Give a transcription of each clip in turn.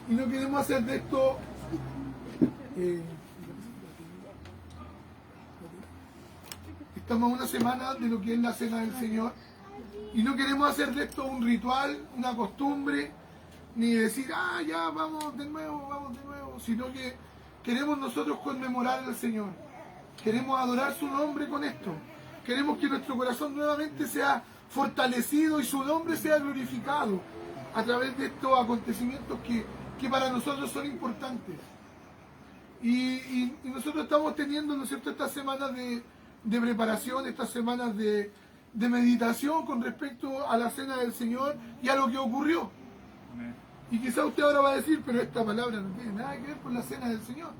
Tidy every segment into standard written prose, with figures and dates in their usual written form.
Y no queremos hacer de esto... estamos a una semana de lo que es la Cena del Señor. Y no queremos hacer de esto un ritual, una costumbre, ni decir, ya, vamos de nuevo, sino que queremos nosotros conmemorar al Señor. Queremos adorar su nombre con esto. Queremos que nuestro corazón nuevamente sea fortalecido y su nombre sea glorificado a través de estos acontecimientos que para nosotros son importantes. Y nosotros estamos teniendo, ¿no es cierto?, estas semanas de preparación, estas semanas de meditación con respecto a la Cena del Señor y a lo que ocurrió. Amén. Y quizá usted ahora va a decir, pero esta palabra no tiene nada que ver con la Cena del Señor.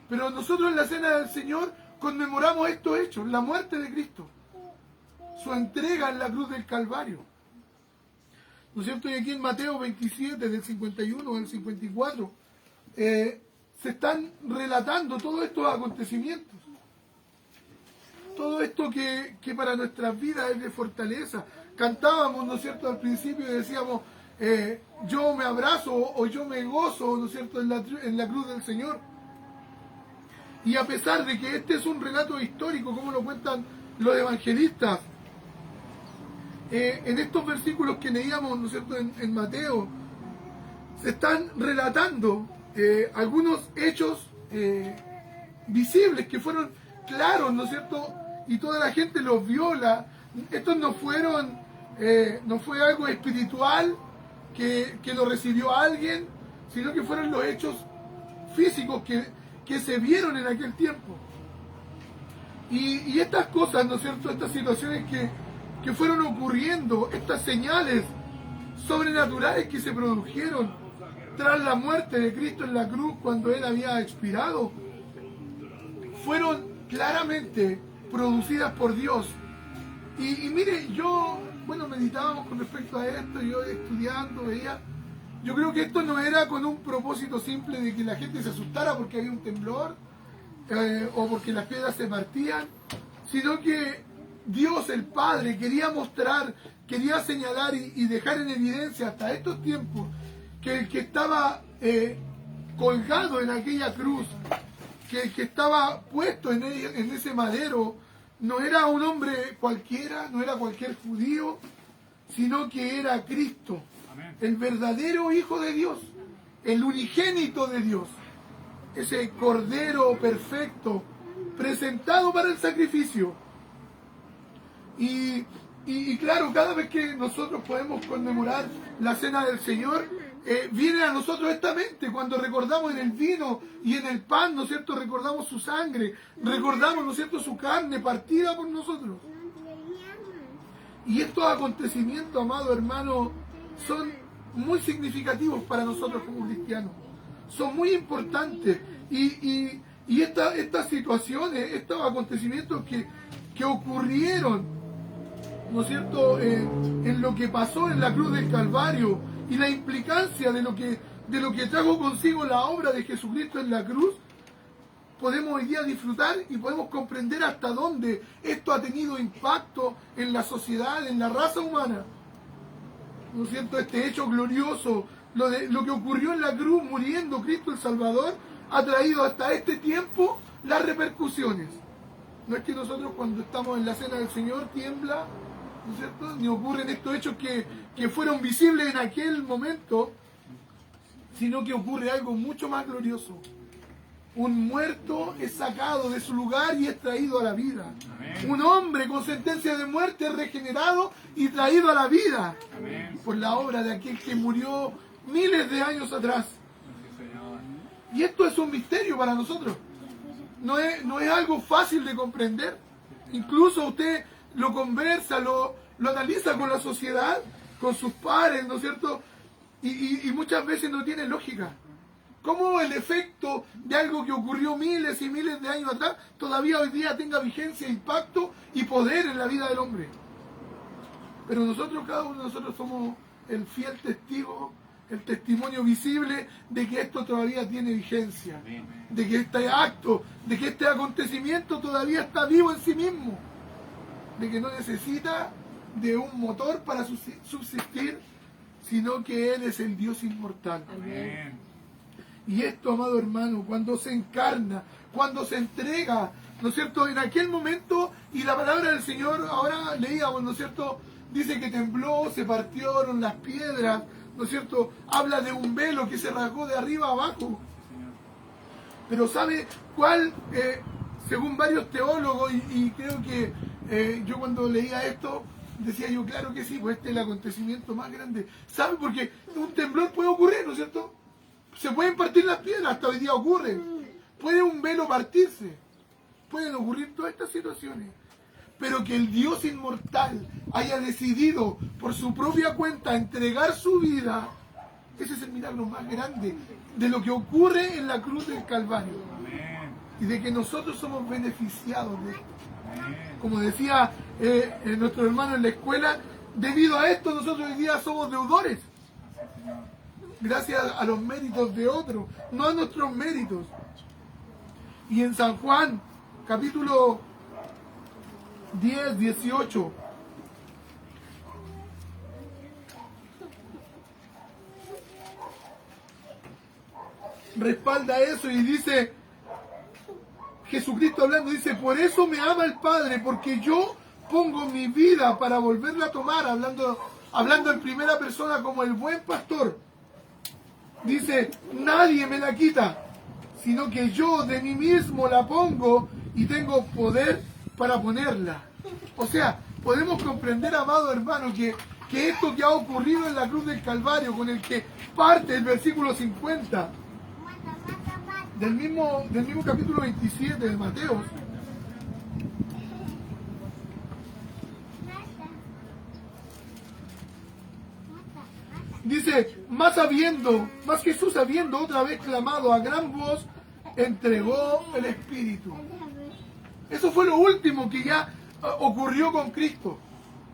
Pero nosotros en la Cena del Señor conmemoramos estos hechos, la muerte de Cristo, su entrega en la cruz del Calvario. ¿No es cierto? Y aquí en Mateo 27, del 51 al 54, se están relatando todos estos acontecimientos. Todo esto que para nuestras vidas es de fortaleza. Cantábamos, ¿no es cierto?, al principio y decíamos, yo me abrazo o yo me gozo, ¿no es cierto?, en la cruz del Señor. Y a pesar de que este es un relato histórico, como lo cuentan los evangelistas, en estos versículos que leíamos, ¿no es cierto?, en Mateo, se están relatando algunos hechos visibles que fueron claros, ¿no es cierto?, y toda la gente los vio. Estos no fue algo espiritual que lo recibió alguien, sino que fueron los hechos físicos que se vieron en aquel tiempo. Y estas cosas, ¿no es cierto?, estas situaciones que fueron ocurriendo, estas señales sobrenaturales que se produjeron tras la muerte de Cristo en la cruz cuando Él había expirado, fueron claramente producidas por Dios. Y mire, meditábamos con respecto a esto, yo estudiando, veía, yo creo que esto no era con un propósito simple de que la gente se asustara porque había un temblor o porque las piedras se partían, sino que Dios el Padre quería mostrar, quería señalar y dejar en evidencia hasta estos tiempos que el que estaba colgado en aquella cruz, que el que estaba puesto en ese madero, no era un hombre cualquiera, no era cualquier judío, sino que era Cristo, amén, el verdadero Hijo de Dios, el unigénito de Dios, ese Cordero perfecto, presentado para el sacrificio. Y claro, cada vez que nosotros podemos conmemorar la Cena del Señor, viene a nosotros esta mente, cuando recordamos en el vino y en el pan, ¿no es cierto?, recordamos su sangre, recordamos, ¿no es cierto?, su carne partida por nosotros. Y estos acontecimientos, amado hermano, son muy significativos para nosotros como cristianos, son muy importantes, y estas situaciones, estos acontecimientos que ocurrieron, ¿no es cierto?, en lo que pasó en la cruz del Calvario, y la implicancia de lo que trajo consigo la obra de Jesucristo en la cruz, podemos hoy día disfrutar y podemos comprender hasta dónde esto ha tenido impacto en la sociedad, en la raza humana. ¿No es cierto? Este hecho glorioso, lo que ocurrió en la cruz, muriendo Cristo el Salvador, ha traído hasta este tiempo las repercusiones. No es que nosotros cuando estamos en la Cena del Señor tiembla, ¿no es cierto?, ni ocurren estos hechos que fueron visibles en aquel momento, sino que ocurre algo mucho más glorioso. Un muerto es sacado de su lugar y es traído a la vida. Amén. Un hombre con sentencia de muerte es regenerado y traído a la vida. Amén. Por la obra de aquel que murió miles de años atrás. Y esto es un misterio para nosotros. No es algo fácil de comprender. Incluso usted lo conversa, lo analiza con la sociedad, con sus pares, ¿no es cierto? Y muchas veces no tiene lógica. ¿Cómo el efecto de algo que ocurrió miles y miles de años atrás todavía hoy día tenga vigencia, impacto y poder en la vida del hombre? Pero nosotros, cada uno de nosotros, somos el fiel testigo, el testimonio visible de que esto todavía tiene vigencia, de que este acto, de que este acontecimiento todavía está vivo en sí mismo, de que no necesita de un motor para subsistir, sino que Él es el Dios inmortal. Amén. Y esto, amado hermano, cuando se encarna, cuando se entrega, ¿no es cierto? En aquel momento, y la palabra del Señor, ahora leíamos, ¿no es cierto? Dice que tembló, se partieron las piedras, ¿no es cierto? Habla de un velo que se rasgó de arriba a abajo. Pero ¿sabe cuál? Según varios teólogos, y creo que yo cuando leía esto, decía yo, claro que sí, pues este es el acontecimiento más grande. ¿Sabe? Porque un temblor puede ocurrir, ¿no es cierto? Se pueden partir las piedras, hasta hoy día ocurre. Puede un velo partirse. Pueden ocurrir todas estas situaciones. Pero que el Dios inmortal haya decidido por su propia cuenta entregar su vida, ese es el milagro más grande de lo que ocurre en la cruz del Calvario. Y de que nosotros somos beneficiados de esto. Como decía nuestro hermano en la escuela, debido a esto nosotros hoy día somos deudores. Gracias a los méritos de otros, no a nuestros méritos. Y en San Juan, capítulo 10, 18, respalda eso y dice, Jesucristo hablando, dice, por eso me ama el Padre, porque yo pongo mi vida para volverla a tomar, hablando en primera persona como el buen pastor. Dice, nadie me la quita, sino que yo de mí mismo la pongo y tengo poder para ponerla. O sea, podemos comprender, amado hermano, que esto que ha ocurrido en la cruz del Calvario, con el que parte el versículo 50, del mismo capítulo 27 de Mateo, dice, más Jesús habiendo otra vez clamado a gran voz, entregó el Espíritu. Eso fue lo último que ya ocurrió con Cristo.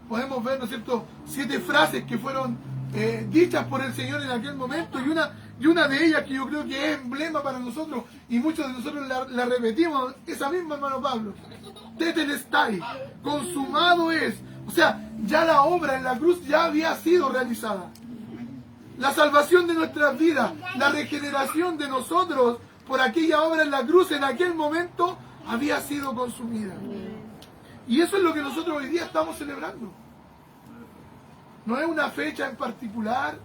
Podemos ver, ¿no es cierto?, 7 frases que fueron dichas por el Señor en aquel momento, y una de ellas que yo creo que es emblema para nosotros, y muchos de nosotros la repetimos, esa misma, hermano Pablo, tetelestai, consumado es. O sea, ya la obra en la cruz ya había sido realizada. La salvación de nuestras vidas, la regeneración de nosotros por aquella obra en la cruz en aquel momento había sido consumida. Y eso es lo que nosotros hoy día estamos celebrando. No es una fecha en particular,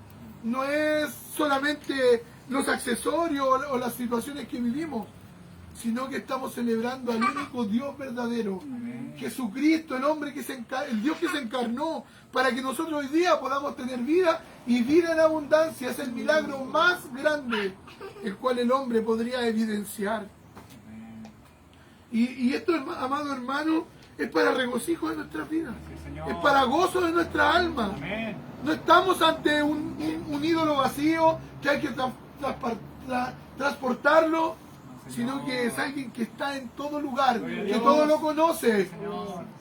no es solamente los accesorios o las situaciones que vivimos, sino que estamos celebrando al único Dios verdadero, Jesucristo, el Dios que se encarnó para que nosotros hoy día podamos tener vida y vida en abundancia. Es el milagro más grande el cual el hombre podría evidenciar. Y esto, amado hermano, es para regocijo de nuestras vidas, es para gozo de nuestra alma. No estamos ante un ídolo vacío que hay que transportarlo, sino que es alguien que está en todo lugar, que todo lo conoce,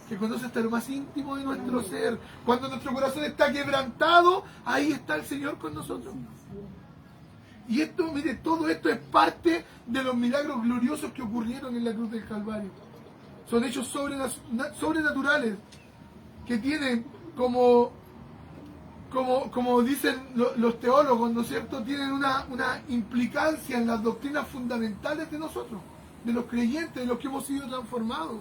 que conoce hasta lo más íntimo de nuestro ser. Cuando nuestro corazón está quebrantado, ahí está el Señor con nosotros. Y esto, mire, todo esto es parte de los milagros gloriosos que ocurrieron en la cruz del Calvario. Son hechos sobrenaturales que tienen como dicen los teólogos, ¿no es cierto?, tienen una implicancia en las doctrinas fundamentales de nosotros, de los creyentes, de los que hemos sido transformados.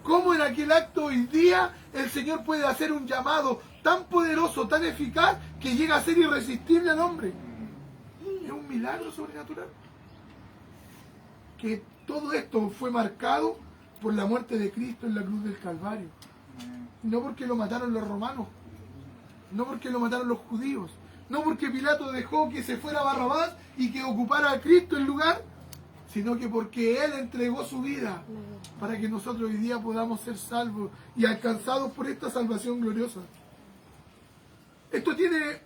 ¿Cómo en aquel acto hoy día el Señor puede hacer un llamado tan poderoso, tan eficaz, que llega a ser irresistible al hombre? Es un milagro sobrenatural. Que todo esto fue marcado por la muerte de Cristo en la cruz del Calvario. No porque lo mataron los romanos, no porque lo mataron los judíos, no porque Pilato dejó que se fuera Barrabás y que ocupara a Cristo el lugar, sino que porque Él entregó su vida para que nosotros hoy día podamos ser salvos y alcanzados por esta salvación gloriosa. Esto tiene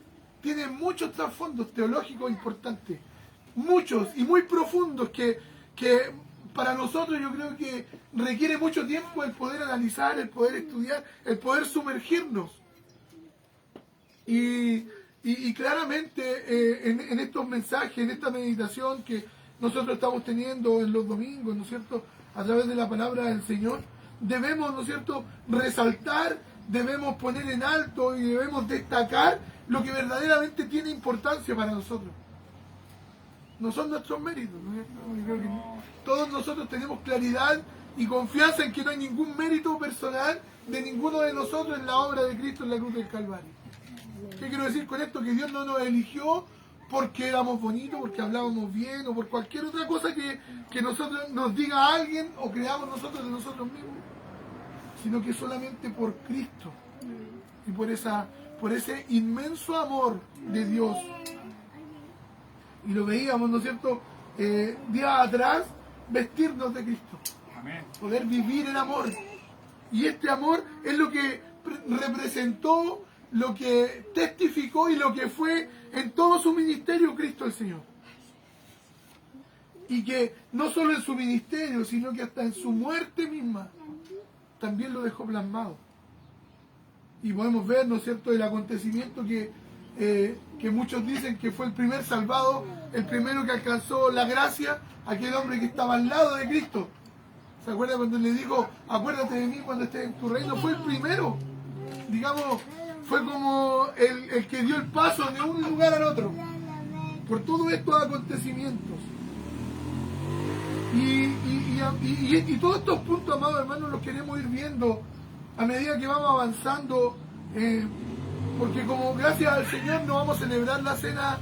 muchos trasfondos teológicos importantes, muchos y muy profundos que para nosotros yo creo que requiere mucho tiempo el poder analizar, el poder estudiar, el poder sumergirnos. Y claramente en estos mensajes, en esta meditación que nosotros estamos teniendo en los domingos, ¿no es cierto?, a través de la palabra del Señor, debemos, ¿no es cierto?, resaltar, debemos poner en alto y debemos destacar lo que verdaderamente tiene importancia para nosotros. No son nuestros méritos, ¿no? Yo creo que todos nosotros tenemos claridad y confianza en que no hay ningún mérito personal de ninguno de nosotros en la obra de Cristo en la cruz del Calvario. ¿Qué quiero decir con esto? Que Dios no nos eligió porque éramos bonitos, porque hablábamos bien o por cualquier otra cosa que nosotros nos diga alguien o creamos nosotros de nosotros mismos, sino que solamente por Cristo y por ese inmenso amor de Dios. Y lo veíamos, ¿no es cierto?, días atrás, vestirnos de Cristo, poder vivir en amor. Y este amor es lo que representó, lo que testificó y lo que fue en todo su ministerio Cristo el Señor. Y que no solo en su ministerio, sino que hasta en su muerte misma, también lo dejó plasmado. Y podemos ver, ¿no es cierto?, el acontecimiento que muchos dicen que fue el primer salvado, el primero que alcanzó la gracia, aquel hombre que estaba al lado de Cristo. ¿Se acuerda cuando le dijo, acuérdate de mí cuando estés en tu reino? Fue el primero, digamos, fue como el que dio el paso de un lugar al otro, por todos estos acontecimientos. Y todos estos puntos, amados hermanos, los queremos ir viendo a medida que vamos avanzando, porque como gracias al Señor no vamos a celebrar la cena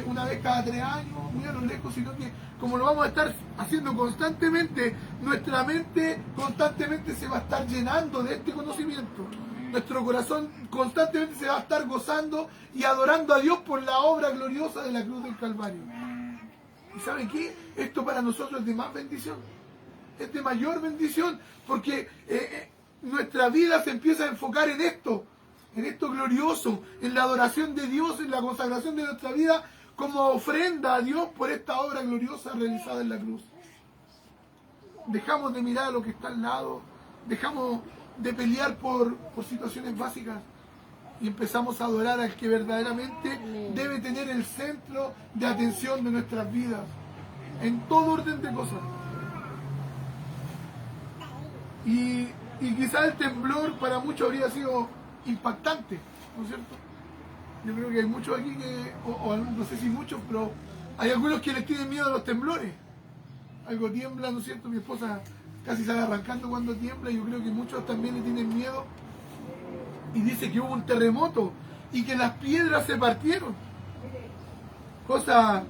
una vez cada 3 años, muy a lo lejos, sino que como lo vamos a estar haciendo constantemente, nuestra mente constantemente se va a estar llenando de este conocimiento. Nuestro corazón constantemente se va a estar gozando y adorando a Dios por la obra gloriosa de la cruz del Calvario. ¿Y saben qué? Esto para nosotros es de más bendición, es de mayor bendición, porque nuestra vida se empieza a enfocar en esto glorioso, en la adoración de Dios, en la consagración de nuestra vida como ofrenda a Dios por esta obra gloriosa realizada en la cruz. Dejamos de mirar a lo que está al lado, dejamos de pelear por situaciones básicas y empezamos a adorar al que verdaderamente debe tener el centro de atención de nuestras vidas, en todo orden de cosas. Y quizás el temblor para muchos habría sido impactante, ¿no es cierto? Yo creo que hay muchos aquí o no sé si muchos, pero hay algunos que les tienen miedo a los temblores. Algo tiembla, ¿no es cierto? Mi esposa casi sale arrancando cuando tiembla, y yo creo que muchos también le tienen miedo. Y dice que hubo un terremoto y que las piedras se partieron. Cosa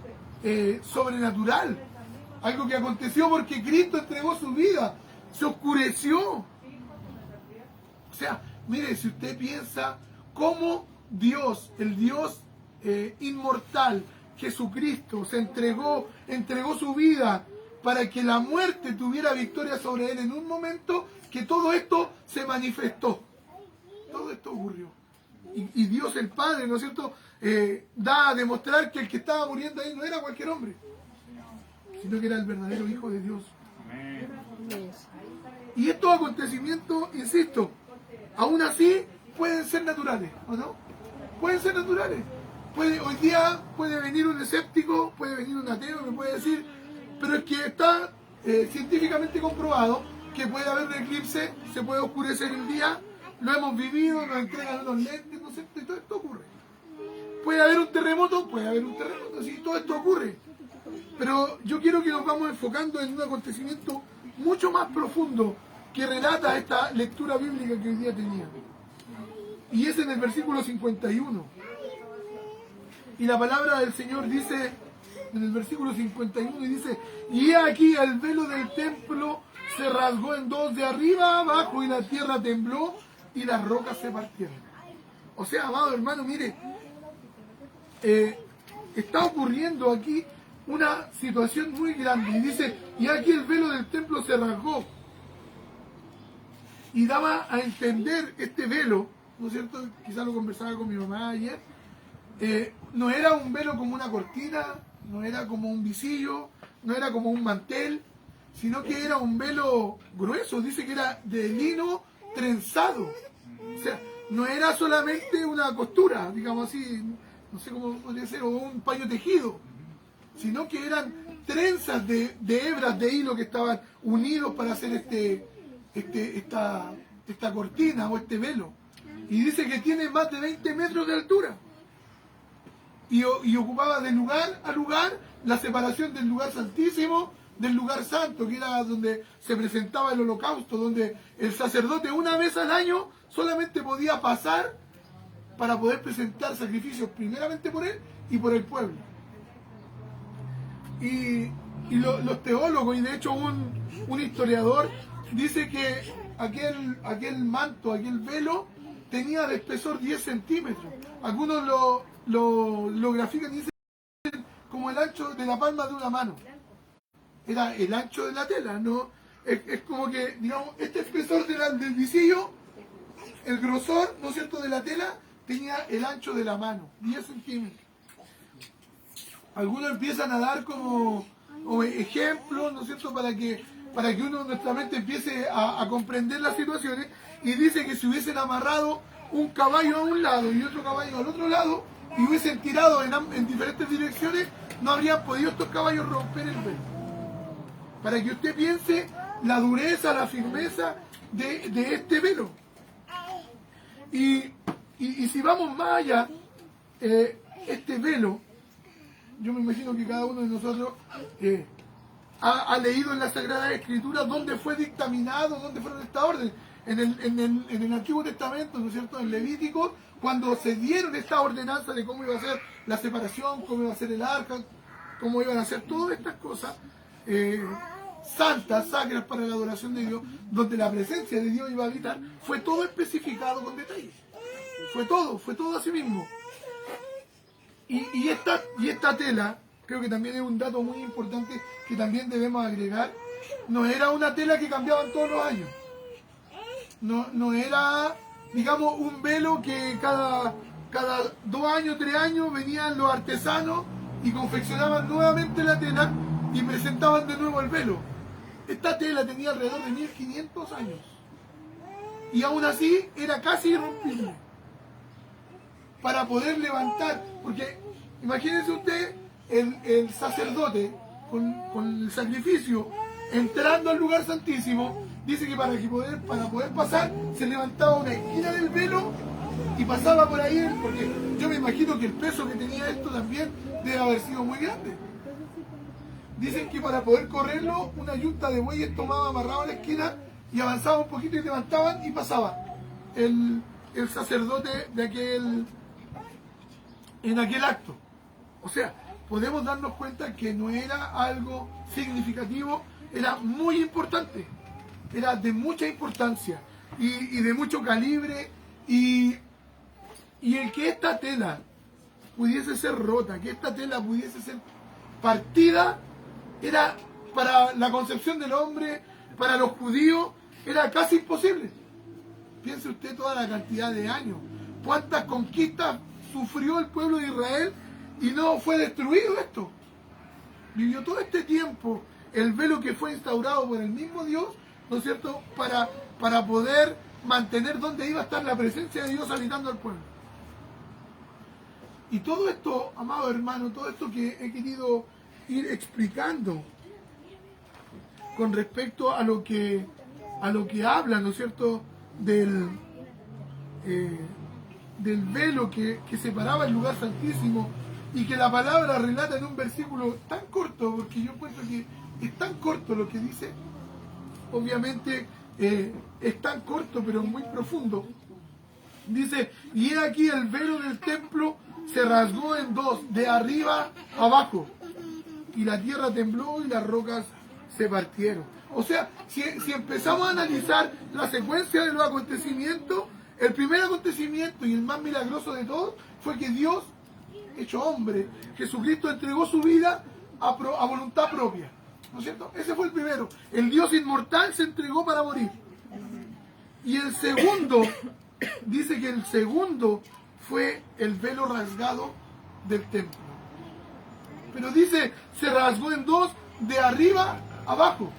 sobrenatural. Algo que aconteció porque Cristo entregó su vida. Se oscureció. O sea, mire, si usted piensa cómo Dios, el Dios inmortal, Jesucristo, se entregó su vida para que la muerte tuviera victoria sobre él en un momento, que todo esto se manifestó. Todo esto ocurrió. Y Dios el Padre, ¿no es cierto?, da a demostrar que el que estaba muriendo ahí no era cualquier hombre, sino que era el verdadero Hijo de Dios. Y estos acontecimientos, insisto, aún así pueden ser naturales, ¿o no? Pueden ser naturales. Hoy día puede venir un escéptico, puede venir un ateo, me puede decir, pero es que está científicamente comprobado que puede haber un eclipse, se puede oscurecer el día, lo hemos vivido, nos entregan unos lentes, ¿no es cierto? Y todo esto ocurre. Puede haber un terremoto, sí, todo esto ocurre. Pero yo quiero que nos vamos enfocando en un acontecimiento mucho más profundo que relata esta lectura bíblica que hoy día tenía. Y es en el versículo 51. Y la palabra del Señor dice, en el versículo 51, y dice: y he aquí el velo del templo se rasgó en dos de arriba a abajo, y la tierra tembló y las rocas se partieron. O sea, amado hermano, mire, está ocurriendo aquí una situación muy grande. Y dice: y aquí el velo del templo se rasgó. Y daba a entender este velo, ¿no es cierto? Quizás lo conversaba con mi mamá ayer. No era un velo como una cortina, no era como un visillo, no era como un mantel, sino que era un velo grueso. Dice que era de lino trenzado. O sea, no era solamente una costura, digamos así, no sé cómo podría ser, o un paño tejido, sino que eran trenzas de hebras de hilo que estaban unidos para hacer esta cortina o este velo. Y dice que tiene más de 20 metros de altura. y ocupaba de lugar a lugar la separación del lugar santísimo del lugar santo, que era donde se presentaba el holocausto, donde el sacerdote una vez al año solamente podía pasar para poder presentar sacrificios primeramente por él y por el pueblo. Y los teólogos, y de hecho un historiador, dice que aquel manto, aquel velo, tenía de espesor 10 centímetros. Algunos lo grafican y dicen como el ancho de la palma de una mano. Era el ancho de la tela, ¿no? Es como que, digamos, este espesor del visillo, el grosor, ¿no es cierto?, de la tela, tenía el ancho de la mano, 10 centímetros. Algunos empiezan a dar como ejemplos, ¿no es cierto?, para que uno, nuestra mente empiece a comprender las situaciones, y dice que si hubiesen amarrado un caballo a un lado y otro caballo al otro lado, y hubiesen tirado en diferentes direcciones, no habrían podido estos caballos romper el velo. Para que usted piense la dureza, la firmeza de este velo. Y si vamos más allá, este velo, yo me imagino que cada uno de nosotros ha leído en la Sagrada Escritura dónde fue dictaminado, dónde fueron esta orden. En el Antiguo Testamento, ¿no es cierto?, en Levítico, cuando se dieron esta ordenanza de cómo iba a ser la separación, cómo iba a ser el arca, cómo iban a ser todas estas cosas santas, sacras para la adoración de Dios, donde la presencia de Dios iba a habitar, fue todo especificado con detalle. Fue todo así mismo. Y esta tela, creo que también es un dato muy importante que también debemos agregar, no era una tela que cambiaban todos los años. No era, digamos, un velo que cada 2 años, 3 años venían los artesanos y confeccionaban nuevamente la tela y presentaban de nuevo el velo. Esta tela tenía alrededor de 1500 años y aún así era casi irrompible para poder levantar, porque imagínense usted el sacerdote con el sacrificio entrando al lugar santísimo. Dice que para poder pasar se levantaba una esquina del velo y pasaba por ahí, porque yo me imagino que el peso que tenía esto también debe haber sido muy grande. Dicen que para poder correrlo, una yunta de bueyes tomaba, amarraba la esquina y avanzaba un poquito y levantaban y pasaba el sacerdote en aquel acto. O sea, podemos darnos cuenta que no era algo significativo, era muy importante, era de mucha importancia y de mucho calibre, y el que esta tela pudiese ser rota, que esta tela pudiese ser partida, era para la concepción del hombre, para los judíos, era casi imposible. Piense usted toda la cantidad de años, cuántas conquistas sufrió el pueblo de Israel y no fue destruido esto. Vivió todo este tiempo el velo que fue instaurado por el mismo Dios, ¿no es cierto?, para poder mantener donde iba a estar la presencia de Dios habitando al pueblo. Y todo esto, amado hermano, todo esto que he querido ir explicando con respecto a lo que habla, ¿no es cierto?, del velo que separaba el lugar santísimo, y que la palabra relata en un versículo tan corto, porque yo encuentro que es tan corto lo que dice, obviamente es tan corto pero muy profundo. Dice: y he aquí el velo del templo se rasgó en dos, de arriba abajo, y la tierra tembló y las rocas se partieron. O sea, si empezamos a analizar la secuencia de los acontecimientos, el primer acontecimiento y el más milagroso de todos fue que Dios, hecho hombre, Jesucristo, entregó su vida a voluntad propia, ¿no es cierto? Ese fue el primero. El Dios inmortal se entregó para morir. Y el segundo, dice que el segundo fue el velo rasgado del templo. Pero dice, se rasgó en dos, de arriba abajo.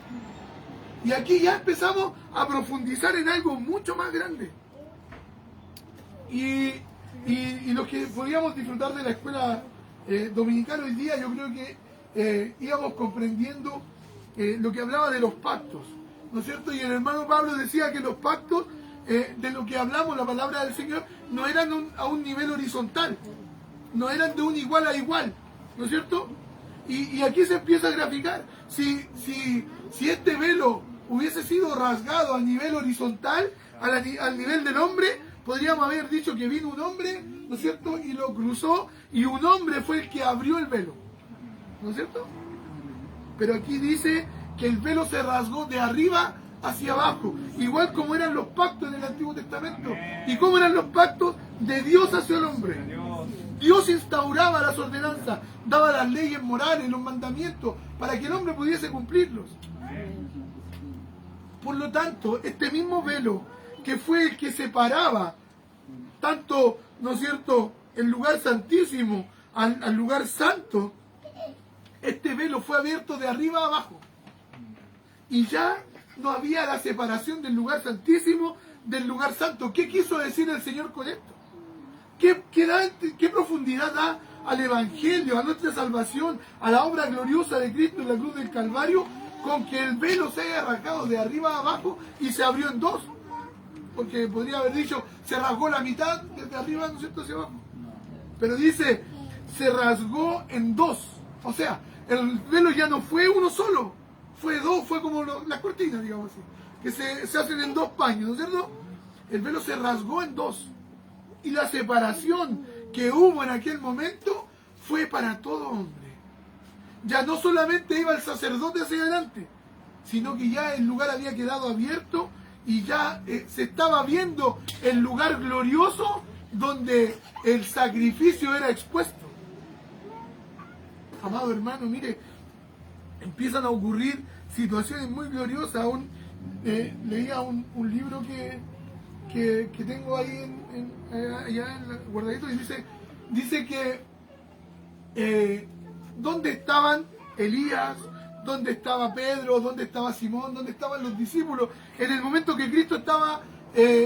Y aquí ya empezamos a profundizar en algo mucho más grande. Y lo que podíamos disfrutar de la escuela dominical hoy día, yo creo que íbamos comprendiendo lo que hablaba de los pactos, ¿no es cierto? Y el hermano Pablo decía que los pactos, de lo que hablamos, la palabra del Señor, no eran a un nivel horizontal. no eran de un igual a igual, ¿no es cierto? Y aquí se empieza a graficar. Si este velo hubiese sido rasgado a nivel horizontal, al nivel del hombre, podríamos haber dicho que vino un hombre, ¿no es cierto? Y lo cruzó, y un hombre fue el que abrió el velo, ¿no es cierto? Pero aquí dice que el velo se rasgó de arriba hacia abajo, igual como eran los pactos en el Antiguo Testamento. ¿Y cómo eran los pactos? De Dios hacia el hombre. Dios instauraba las ordenanzas, daba las leyes morales, los mandamientos, para que el hombre pudiese cumplirlos. Por lo tanto, este mismo velo, que fue el que separaba tanto, ¿no es cierto?, el lugar santísimo al lugar santo, este velo fue abierto de arriba a abajo. Y ya no había la separación del lugar santísimo del lugar santo. ¿Qué quiso decir el Señor con esto? ¿Qué profundidad da al Evangelio, a nuestra salvación, a la obra gloriosa de Cristo en la cruz del Calvario, con que el velo se haya rasgado de arriba a abajo y se abrió en dos? Porque podría haber dicho, se rasgó la mitad desde arriba, ¿no es cierto?, hacia abajo. Pero dice, se rasgó en dos. O sea, el velo ya no fue uno solo, fue dos, fue como las cortinas, digamos así, que se hacen en dos paños, ¿no es cierto? El velo se rasgó en dos. Y la separación que hubo en aquel momento fue para todo hombre. Ya no solamente iba el sacerdote hacia adelante, sino que ya el lugar había quedado abierto y ya se estaba viendo el lugar glorioso donde el sacrificio era expuesto. Amado hermano, mire, empiezan a ocurrir situaciones muy gloriosas. Aún leía un libro que tengo ahí allá en el guardadito, y dice que ¿dónde estaban Elías? ¿Dónde estaba Pedro? ¿Dónde estaba Simón? ¿Dónde estaban los discípulos en el momento que Cristo estaba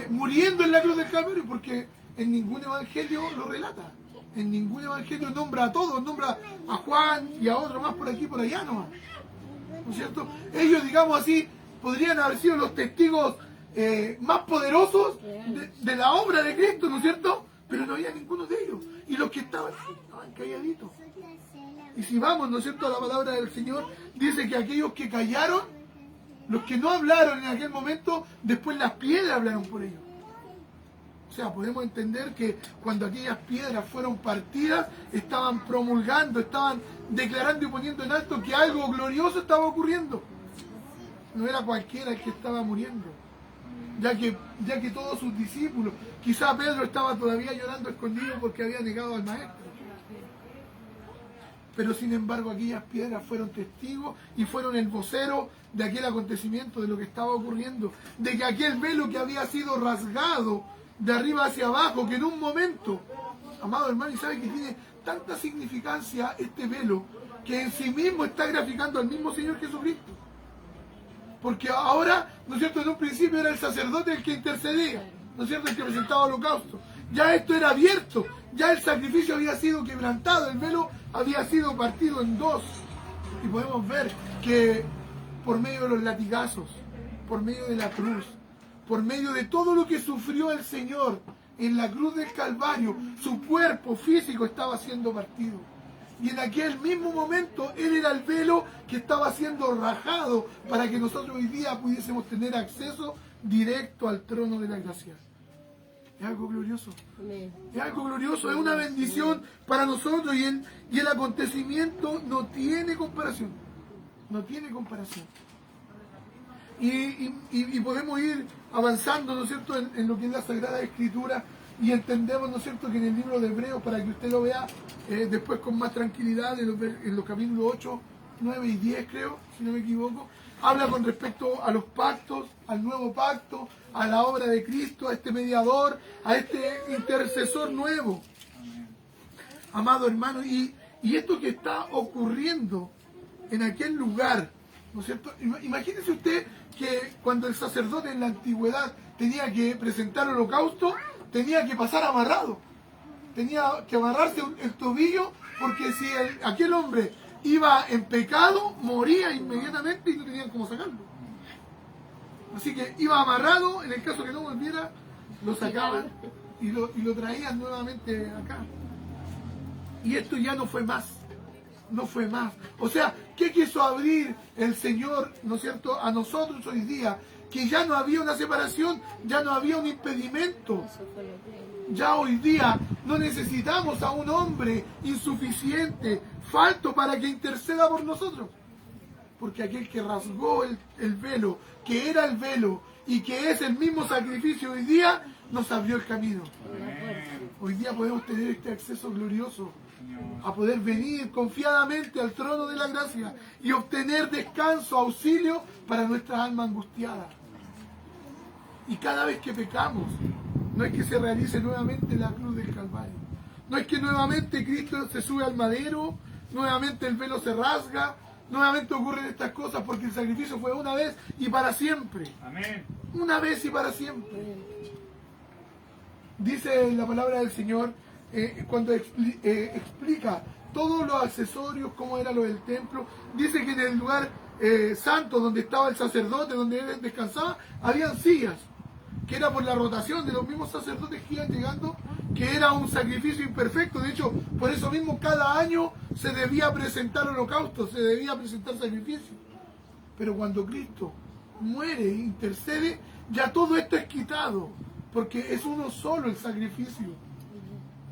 muriendo en la cruz del Calvario? Porque en ningún evangelio lo relata. En ningún evangelio nombra a todos, nombra a Juan y a otro más por aquí, por allá nomás. ¿No es cierto? Ellos, digamos así, podrían haber sido los testigos más poderosos de la obra de Cristo, ¿no es cierto? Pero no había ninguno de ellos. Y los que estaban calladitos. Y si vamos, ¿no es cierto?, a la palabra del Señor, dice que aquellos que callaron, los que no hablaron en aquel momento, después las piedras hablaron por ellos. O sea, podemos entender que cuando aquellas piedras fueron partidas, estaban promulgando, estaban declarando y poniendo en alto que algo glorioso estaba ocurriendo. No era cualquiera el que estaba muriendo, ya que todos sus discípulos, quizá Pedro estaba todavía llorando escondido porque había negado al Maestro. Pero sin embargo aquellas piedras fueron testigos y fueron el vocero de aquel acontecimiento, de lo que estaba ocurriendo, de que aquel velo que había sido rasgado de arriba hacia abajo, que en un momento, amado hermano, y sabe que tiene tanta significancia este velo, que en sí mismo está graficando al mismo Señor Jesucristo. Porque ahora, ¿no es cierto?, en un principio era el sacerdote el que intercedía, ¿no es cierto?, el que presentaba holocausto. Ya esto era abierto, ya el sacrificio había sido quebrantado, el velo había sido partido en dos. Y podemos ver que por medio de los latigazos, por medio de la cruz, por medio de todo lo que sufrió el Señor en la cruz del Calvario, su cuerpo físico estaba siendo partido. Y en aquel mismo momento Él era el velo que estaba siendo rajado para que nosotros hoy día pudiésemos tener acceso directo al trono de la gracia. Es algo glorioso. Es algo glorioso, es una bendición para nosotros, y el acontecimiento no tiene comparación. No tiene comparación. Y podemos ir avanzando, ¿no es cierto?, en lo que es la Sagrada Escritura, y entendemos, ¿no es cierto?, que en el libro de Hebreos, para que usted lo vea después con más tranquilidad, en los capítulos 8, 9 y 10, creo, si no me equivoco, habla con respecto a los pactos, al nuevo pacto, a la obra de Cristo, a este mediador, a este intercesor nuevo. Amado hermano, y esto que está ocurriendo en aquel lugar, ¿no es cierto? Imagínese usted que cuando el sacerdote en la antigüedad tenía que presentar holocausto, tenía que pasar amarrado. Tenía que amarrarse el tobillo, porque si aquel hombre iba en pecado, moría inmediatamente y no tenían cómo sacarlo. Así que iba amarrado, en el caso que no volviera, lo sacaban y lo traían nuevamente acá. Y esto ya no fue más. No fue más. O sea, ¿qué quiso abrir el Señor, ¿no es cierto?, a nosotros hoy día? Que ya no había una separación, ya no había un impedimento. Ya hoy día no necesitamos a un hombre insuficiente, falto para que interceda por nosotros. Porque aquel que rasgó el velo, que era el velo y que es el mismo sacrificio hoy día, nos abrió el camino. Hoy día podemos tener este acceso glorioso a poder venir confiadamente al trono de la gracia y obtener descanso, auxilio para nuestras almas angustiadas. Y cada vez que pecamos, no es que se realice nuevamente la cruz del Calvario, no es que nuevamente Cristo se sube al madero, nuevamente el velo se rasga, nuevamente ocurren estas cosas, porque el sacrificio fue una vez y para siempre. Amén. Una vez y para siempre. Dice la palabra del Señor cuando explica todos los accesorios, cómo era lo del templo. Dice que en el lugar santo donde estaba el sacerdote, donde él descansaba, habían sillas, que era por la rotación de los mismos sacerdotes que iban llegando, que era un sacrificio imperfecto. De hecho, por eso mismo cada año se debía presentar holocausto, se debía presentar sacrificio. Pero cuando Cristo muere e intercede, ya todo esto es quitado, porque es uno solo el sacrificio.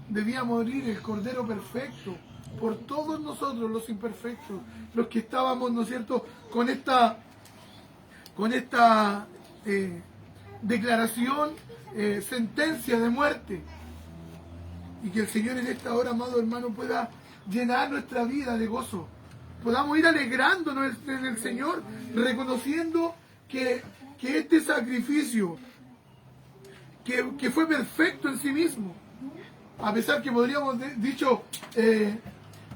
Debía morir el Cordero perfecto por todos nosotros los imperfectos, los que estábamos, ¿no es cierto?, con esta declaración, sentencia de muerte. Y que el Señor en esta hora, amado hermano, pueda llenar nuestra vida de gozo. Podamos ir alegrándonos en el Señor, reconociendo que este sacrificio, que fue perfecto en sí mismo, a pesar que podríamos dicho,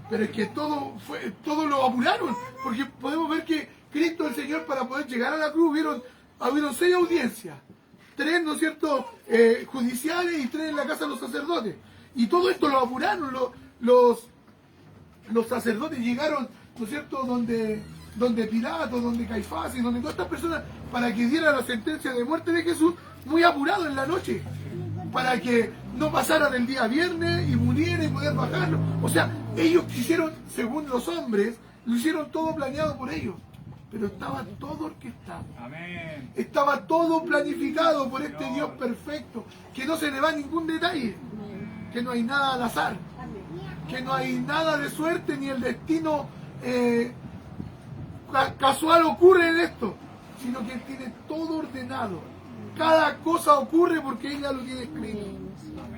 pero es que todo lo apuraron, porque podemos ver que Cristo el Señor, para poder llegar a la cruz, hubieron 6 audiencias, 3, ¿no es cierto?, judiciales, y 3 en la casa de los sacerdotes, y todo esto lo apuraron. Los sacerdotes llegaron, ¿no es cierto?, donde Pilato, donde Caifás y donde todas estas personas, para que diera la sentencia de muerte de Jesús, muy apurado en la noche, para que no pasara del día viernes y muriera y poder bajarlo. O sea, ellos quisieron, según los hombres, lo hicieron todo planeado por ellos, pero estaba todo orquestado. Amén. Estaba todo planificado por este Dios perfecto, que no se le va ningún detalle, que no hay nada al azar, que no hay nada de suerte, ni el destino casual ocurre en esto, sino que Él tiene todo ordenado. Cada cosa ocurre porque ella lo tiene escrito.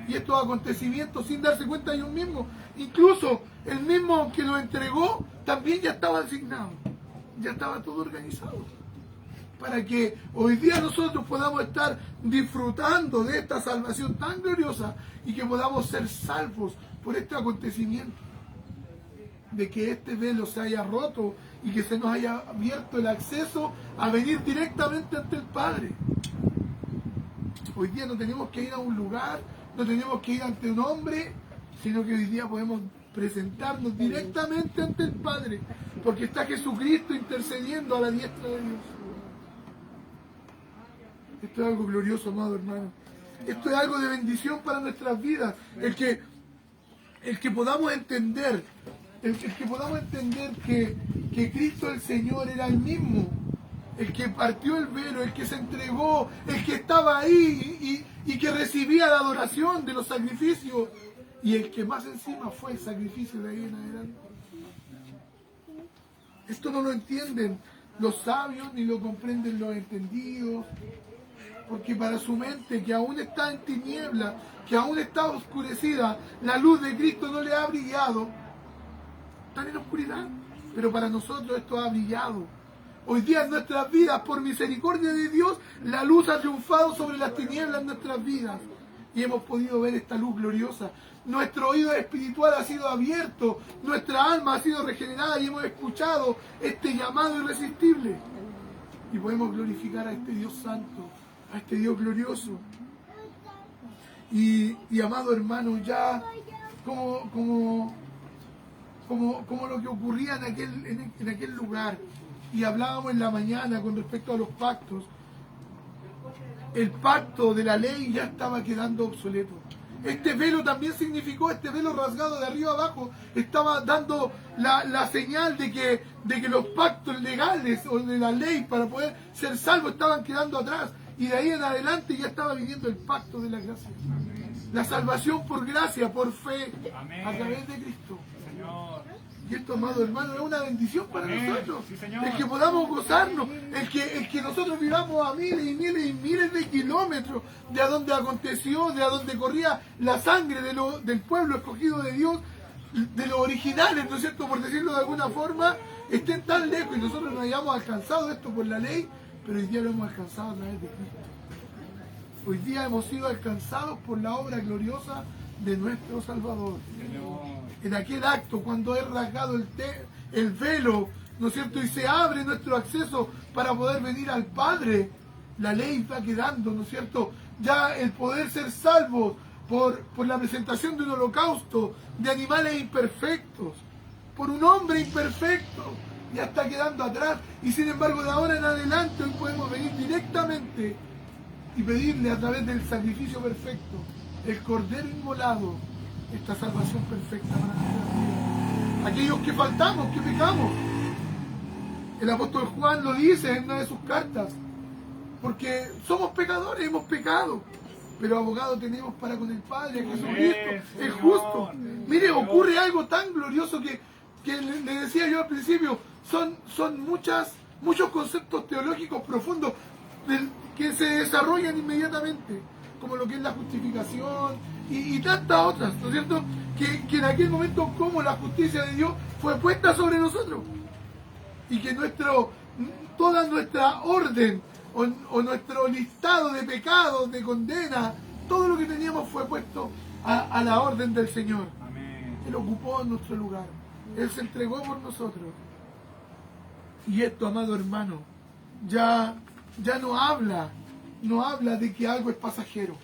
Y estos acontecimientos, sin darse cuenta ellos mismos, incluso el mismo que lo entregó, también ya estaba asignado. Ya estaba todo organizado. Para que hoy día nosotros podamos estar disfrutando de esta salvación tan gloriosa y que podamos ser salvos por este acontecimiento. De que este velo se haya roto y que se nos haya abierto el acceso a venir directamente ante el Padre. Hoy día no tenemos que ir a un lugar, no tenemos que ir ante un hombre, sino que hoy día podemos presentarnos directamente ante el Padre, porque está Jesucristo intercediendo a la diestra de Dios. Esto es algo glorioso, amado hermano. Esto es algo de bendición para nuestras vidas. El que podamos entender, que Cristo el Señor era el mismo, el que partió el velo, el que se entregó, el que estaba ahí y que recibía la adoración de los sacrificios, y el que más encima fue el sacrificio de ahí en adelante. Esto no lo entienden los sabios ni lo comprenden los entendidos, porque para su mente, que aún está en tiniebla, que aún está oscurecida, la luz de Cristo no le ha brillado, están en oscuridad, pero para nosotros esto ha brillado. Hoy día en nuestras vidas, por misericordia de Dios, la luz ha triunfado sobre las tinieblas en nuestras vidas y hemos podido ver esta luz gloriosa. Nuestro oído espiritual ha sido abierto, nuestra alma ha sido regenerada y hemos escuchado este llamado irresistible. Y podemos glorificar a este Dios santo, a este Dios glorioso. Y amado hermano, ya como lo que ocurría en aquel lugar, y hablábamos en la mañana con respecto a los pactos, el pacto de la ley ya estaba quedando obsoleto. Este velo también significó, este velo rasgado de arriba abajo, estaba dando la señal de que los pactos legales o de la ley para poder ser salvos estaban quedando atrás. Y de ahí en adelante ya estaba viniendo el pacto de la gracia. La salvación por gracia, por fe, a través de Cristo. Y esto, amado hermano, es una bendición para nosotros. El que podamos gozarnos, el que nosotros vivamos a miles y miles y miles de kilómetros de a donde aconteció, de a donde corría la sangre del pueblo escogido de Dios, de los originales, ¿no es cierto?, por decirlo de alguna forma, estén tan lejos y nosotros no hayamos alcanzado esto por la ley, pero hoy día lo hemos alcanzado a través de Cristo. Hoy día hemos sido alcanzados por la obra gloriosa de nuestro Salvador. En aquel acto, cuando es rasgado el velo, ¿no es cierto?, y se abre nuestro acceso para poder venir al Padre, la ley va quedando, ¿no es cierto? Ya el poder ser salvos por la presentación de un holocausto de animales imperfectos, por un hombre imperfecto, ya está quedando atrás. Y sin embargo, de ahora en adelante, hoy podemos venir directamente y pedirle a través del sacrificio perfecto, el Cordero inmolado, esta salvación perfecta para nuestras vidas. Aquellos que faltamos, que pecamos. El apóstol Juan lo dice en una de sus cartas, porque somos pecadores, hemos pecado, pero abogado tenemos para con el Padre, Jesucristo, el justo. Mire, ocurre algo tan glorioso que le decía yo al principio, son muchos conceptos teológicos profundos que se desarrollan inmediatamente, como lo que es la justificación y tantas otras, ¿no es cierto? Que en aquel momento, como la justicia de Dios fue puesta sobre nosotros, y que toda nuestra orden o nuestro listado de pecados, de condena, todo lo que teníamos fue puesto a la orden del Señor. Amén. Él ocupó nuestro lugar, Él se entregó por nosotros. Y esto, amado hermano, ya no habla de que algo es pasajero.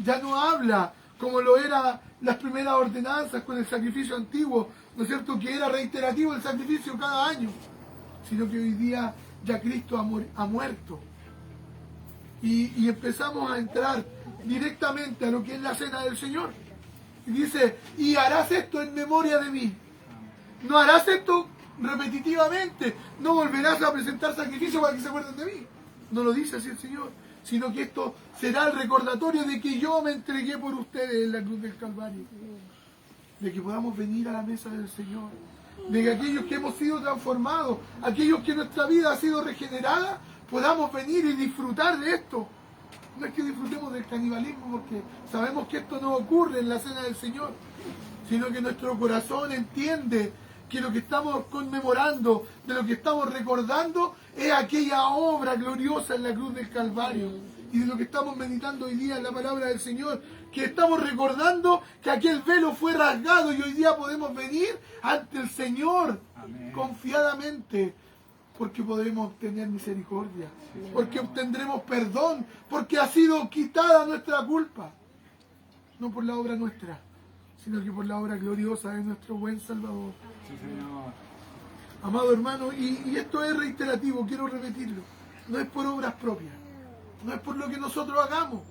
Ya no habla como lo era las primeras ordenanzas con el sacrificio antiguo, ¿no es cierto?, que era reiterativo el sacrificio cada año, sino que hoy día ya Cristo ha muerto. Y empezamos a entrar directamente a lo que es la cena del Señor. Y dice, y harás esto en memoria de mí. No harás esto repetitivamente, no volverás a presentar sacrificio para que se acuerden de mí. No lo dice así el Señor, sino que esto será el recordatorio de que yo me entregué por ustedes en la cruz del Calvario. De que podamos venir a la mesa del Señor. De que aquellos que hemos sido transformados, aquellos que nuestra vida ha sido regenerada, podamos venir y disfrutar de esto. No es que disfrutemos del canibalismo, porque sabemos que esto no ocurre en la cena del Señor, sino que nuestro corazón entiende que lo que estamos conmemorando, de lo que estamos recordando, es aquella obra gloriosa en la cruz del Calvario. Y de lo que estamos meditando hoy día en la palabra del Señor, que estamos recordando que aquel velo fue rasgado y hoy día podemos venir ante el Señor. Amén. Confiadamente, porque podremos obtener misericordia, porque obtendremos perdón, porque ha sido quitada nuestra culpa, no por la obra nuestra, sino que por la obra gloriosa de nuestro buen Salvador. Sí, Señor. Amado hermano, y esto es reiterativo, quiero repetirlo, no es por obras propias, no es por lo que nosotros hagamos,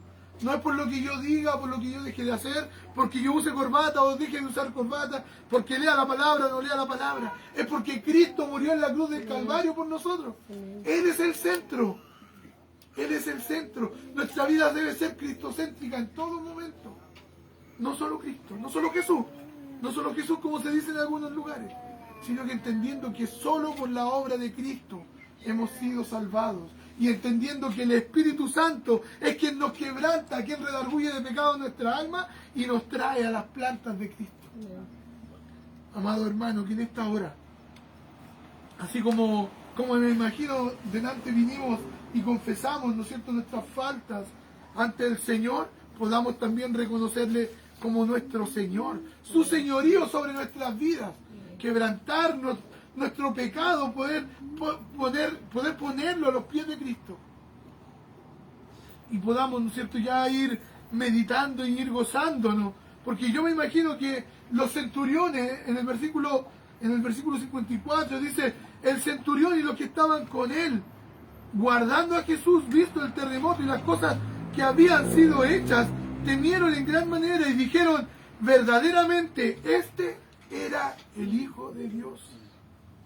no es por lo que yo diga, por lo que yo deje de hacer, porque yo use corbata o deje de usar corbata, porque lea la palabra o no lea la palabra, es porque Cristo murió en la cruz del Calvario por nosotros. Él es el centro, Él es el centro. Nuestra vida debe ser cristocéntrica en todo momento. No solo Cristo, no solo Jesús como se dice en algunos lugares, sino que entendiendo que solo por la obra de Cristo hemos sido salvados, y entendiendo que el Espíritu Santo es quien nos quebranta, quien redarguye de pecado nuestra alma y nos trae a las plantas de Cristo. Amado hermano, que en esta hora, así como me imagino, delante vinimos y confesamos, ¿no es cierto?, nuestras faltas ante el Señor, podamos también reconocerle como nuestro Señor, su señorío sobre nuestras vidas, quebrantarnos nuestro pecado, poder ponerlo a los pies de Cristo, y podamos, ¿no es cierto?, ya ir meditando y ir gozándonos, porque yo me imagino que los centuriones, en el versículo 54 dice, el centurión y los que estaban con él, guardando a Jesús, visto el terremoto y las cosas que habían sido hechas, temieron en gran manera y dijeron, verdaderamente, este era el Hijo de Dios.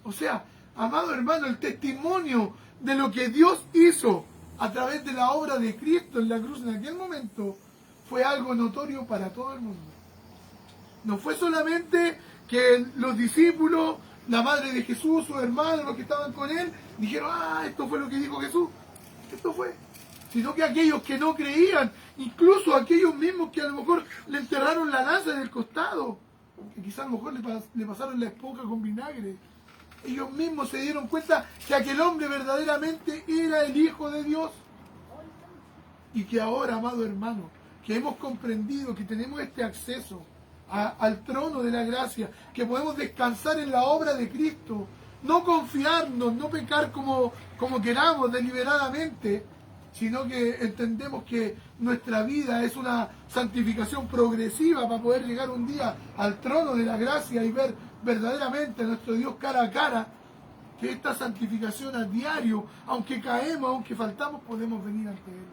O sea, amado hermano, el testimonio de lo que Dios hizo a través de la obra de Cristo en la cruz en aquel momento fue algo notorio para todo el mundo. No fue solamente que los discípulos, la madre de Jesús, sus hermanos, los que estaban con él, dijeron, esto fue lo que dijo Jesús. Esto fue. Sino que aquellos que no creían, incluso aquellos mismos que a lo mejor le enterraron la lanza en el costado, que quizás a lo mejor le pasaron la esponja con vinagre, ellos mismos se dieron cuenta que aquel hombre verdaderamente era el Hijo de Dios. Y que ahora, amado hermano, que hemos comprendido que tenemos este acceso al trono de la gracia, que podemos descansar en la obra de Cristo, no confiarnos, no pecar como queramos deliberadamente, sino que entendemos que nuestra vida es una santificación progresiva para poder llegar un día al trono de la gracia y ver verdaderamente a nuestro Dios cara a cara, que esta santificación a diario, aunque caemos, aunque faltamos, podemos venir ante Él.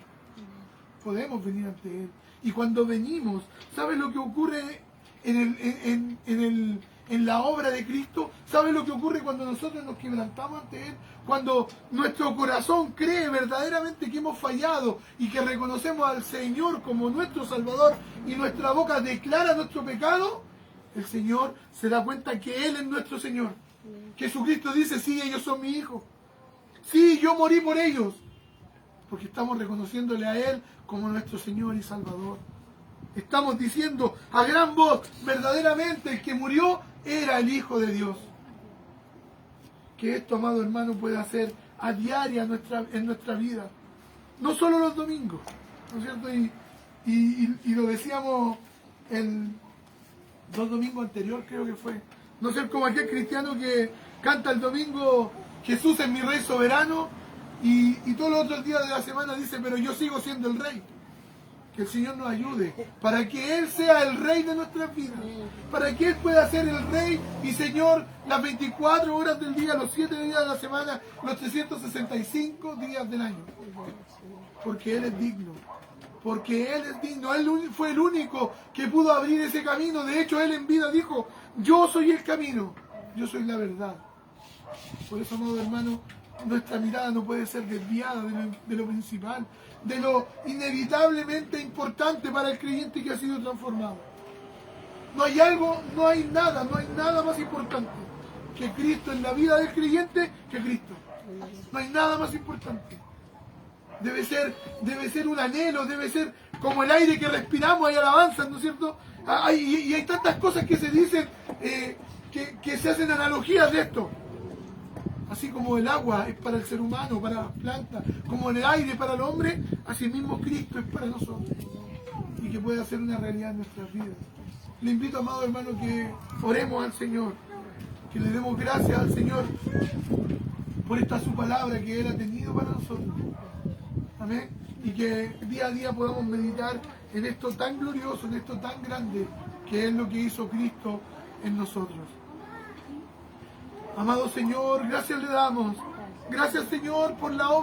Podemos venir ante Él. Y cuando venimos, ¿sabes lo que ocurre en la obra de Cristo? ¿Sabes lo que ocurre cuando nosotros nos quebrantamos ante Él? Cuando nuestro corazón cree verdaderamente que hemos fallado y que reconocemos al Señor como nuestro Salvador y nuestra boca declara nuestro pecado, el Señor se da cuenta que Él es nuestro Señor. Jesucristo dice, sí, ellos son mi hijo. Sí, yo morí por ellos. Porque estamos reconociéndole a Él como nuestro Señor y Salvador. Estamos diciendo a gran voz, verdaderamente el que murió era el Hijo de Dios. Que esto, amado hermano, pueda hacer a diaria en nuestra vida. No solo los domingos, ¿no es cierto? Y lo decíamos dos domingos anterior, creo que fue. No ser como aquel cristiano que canta el domingo, Jesús es mi Rey soberano, y todos los otros días de la semana dice, pero yo sigo siendo el Rey. Que el Señor nos ayude, para que Él sea el Rey de nuestras vidas, para que Él pueda ser el Rey y Señor las 24 horas del día, los 7 días de la semana, los 365 días del año. Porque Él es digno, porque Él es digno, Él fue el único que pudo abrir ese camino. De hecho, Él en vida dijo, yo soy el camino, yo soy la verdad. Por eso, amado hermano, nuestra mirada no puede ser desviada de lo principal, de lo inevitablemente importante para el creyente que ha sido transformado. No hay nada más importante que Cristo en la vida del creyente que Cristo. No hay nada más importante. Debe ser un anhelo, debe ser como el aire que respiramos, hay alabanzas, ¿no es cierto? Y hay tantas cosas que se dicen, que se hacen analogías de esto. Así como el agua es para el ser humano, para las plantas, como el aire para el hombre, así mismo Cristo es para nosotros. Y que pueda ser una realidad en nuestras vidas. Le invito, amado hermano, que oremos al Señor, que le demos gracias al Señor por esta su palabra que Él ha tenido para nosotros. Amén. Y que día a día podamos meditar en esto tan glorioso, en esto tan grande, que es lo que hizo Cristo en nosotros. Amado Señor, gracias le damos. Gracias, Señor, por la obra